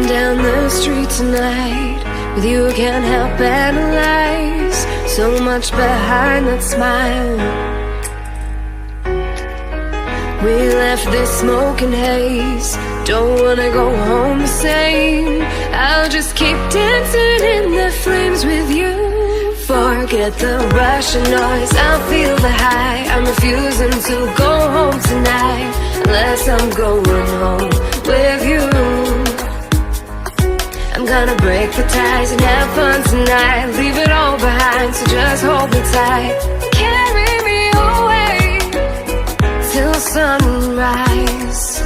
down the street tonight. With you I can't help analyze so much behind that smile. We left this smoke and haze. Don't wanna go home the same. I'll just keep dancing in the flames with you. Forget the rush and noise, I'll feel the high. I'm refusing to go home tonight unless I'm going home with you. I'm gonna break the ties and have fun tonight. Leave it all behind, so just hold me tight. Carry me away till sunrise.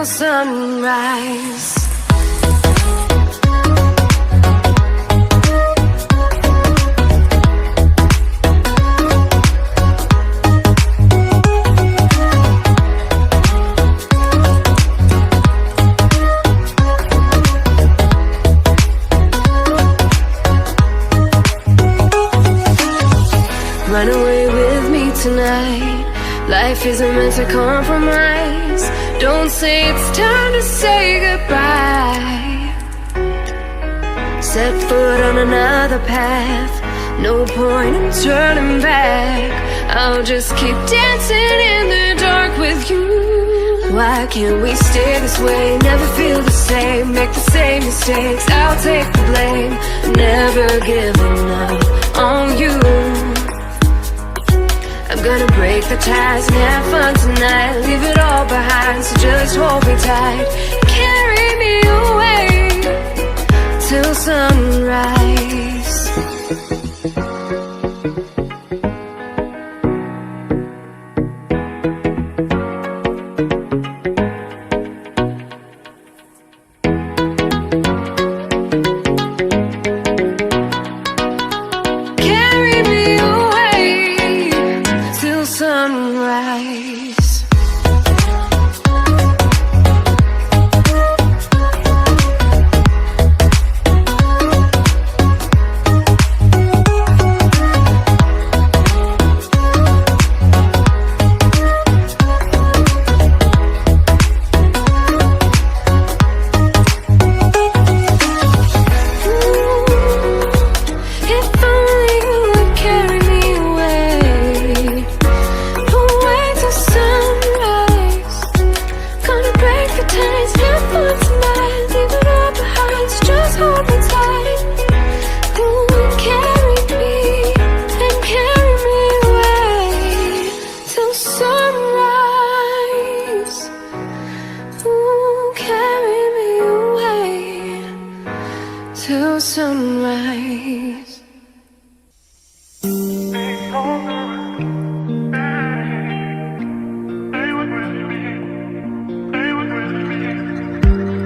Sunrise. Run away with me tonight. Life isn't meant to compromise. Don't say it's time to say goodbye. Set foot on another path. No point in turning back. I'll just keep dancing in the dark with you. Why can't we stay this way? Never feel the same. Make the same mistakes. I'll take the blame. Never giving up on you. I'm gonna break the ties and have fun tonight. Leave it all behind, so just hold me tight. Carry me away till sunrise. Carry me away till sunrise. Till sunrise.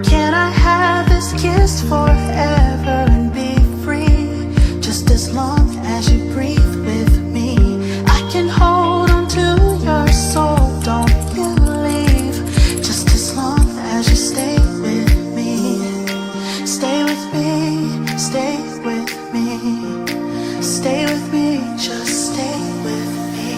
Can I have this kiss forever and be free? Just as long as you breathe with me, I can hold on to your soul. Don't you leave. Just as long as you stay with me. Stay with me, stay with me. Stay with me, just stay with me.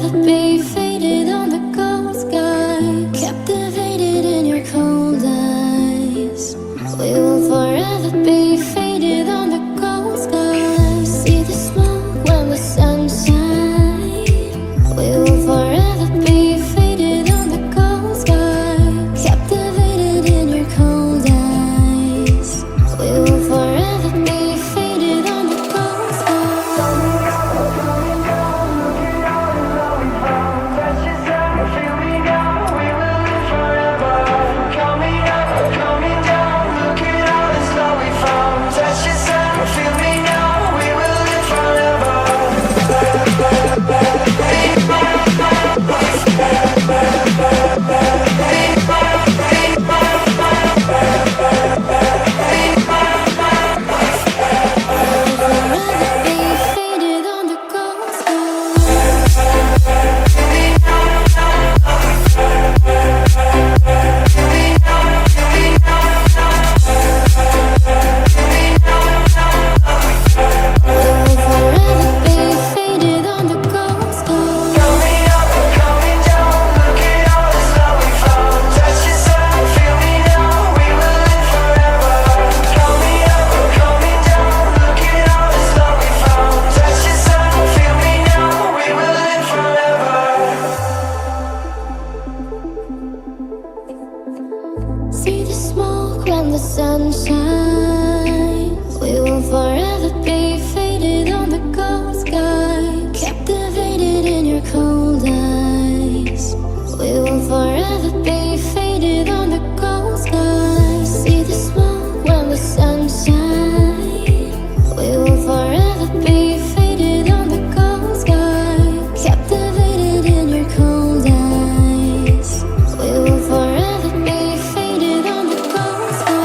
forever be faded on the cold sky, captivated in your cold eyes. We will forever be faded on the cold sky. See the smoke when the sun shines. We will forever be faded on the cold sky, captivated in your cold eyes. We will forever be faded on the cold sky. See the smoke when the sun shines. We will forever be faded on the cold sky, captivated in your cold eyes. We will forever be faded on the cold sky. See the smoke when the sun shines. We will forever be faded on the cold sky, captivated in your cold eyes. We will forever be faded on the cold sky.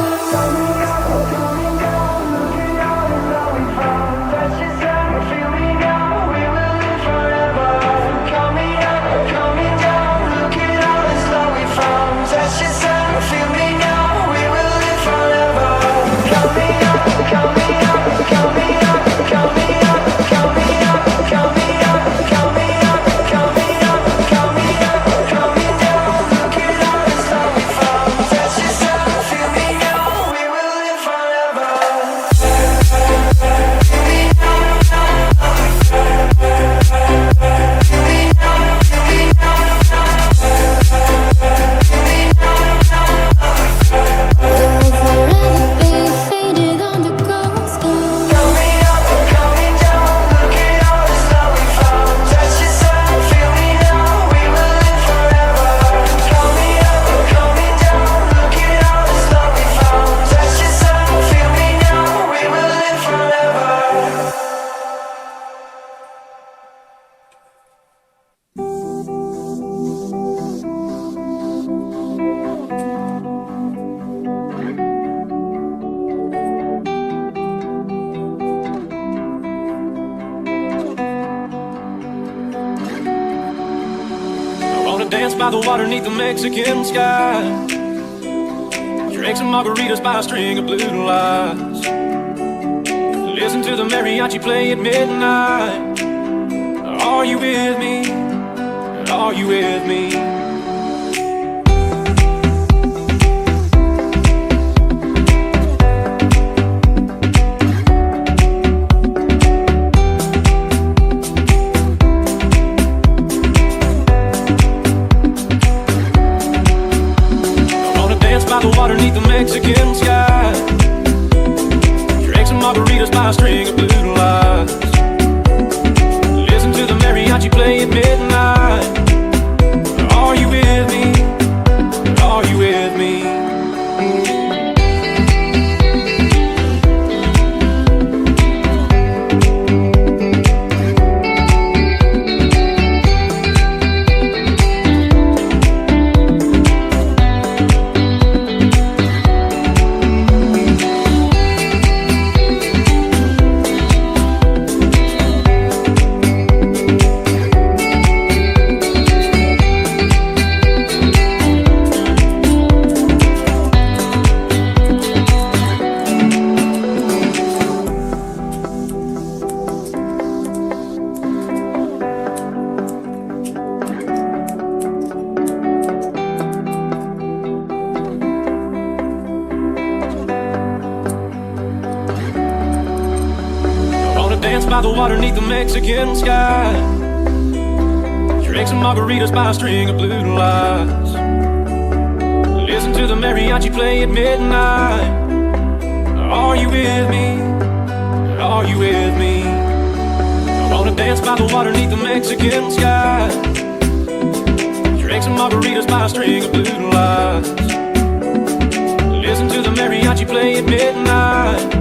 Dance by the water neath the Mexican sky. Drink some margaritas by a string of blue lights. Listen to the mariachi play at midnight. Are you with me? Are you with me? By the water neath the Mexican sky. Drink some margaritas by a string of blue lights. Listen to the mariachi play at midnight. Are you with me? Are you with me? by the water neath the Mexican sky. Drink some margaritas by a string of blue lights. Listen to the mariachi play at midnight. Are you with me? Are you with me? I wanna dance by the water neath the Mexican sky. Drink some margaritas by a string of blue lights. Listen to the mariachi play at midnight.